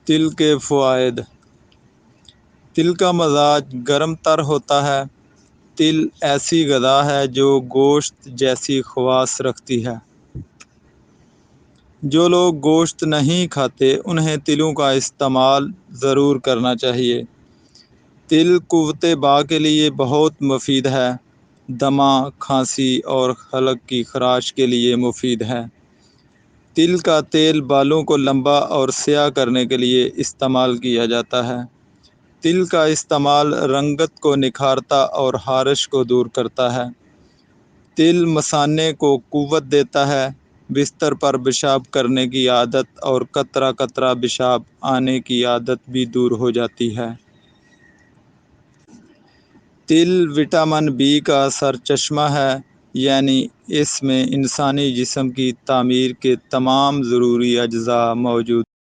تل کے فوائد۔ تل کا مزاج گرم تر ہوتا ہے۔ تل ایسی غذا ہے جو گوشت جیسی خواص رکھتی ہے۔ جو لوگ گوشت نہیں کھاتے انہیں تلوں کا استعمال ضرور کرنا چاہیے۔ تل قوت باء کے لیے بہت مفید ہے۔ دمہ، کھانسی اور حلق کی خراش کے لیے مفید ہے۔ تل کا تیل بالوں کو لمبا اور سیاہ کرنے کے لیے استعمال کیا جاتا ہے۔ تل کا استعمال رنگت کو نکھارتا اور خارش کو دور کرتا ہے۔ تل مثانے کو قوت دیتا ہے۔ بستر پر پیشاب کرنے کی عادت اور قطرہ قطرہ پیشاب آنے کی عادت بھی دور ہو جاتی ہے۔ تل وٹامن بی کا سرچشمہ ہے، یعنی اس میں انسانی جسم کی تعمیر کے تمام ضروری اجزاء موجود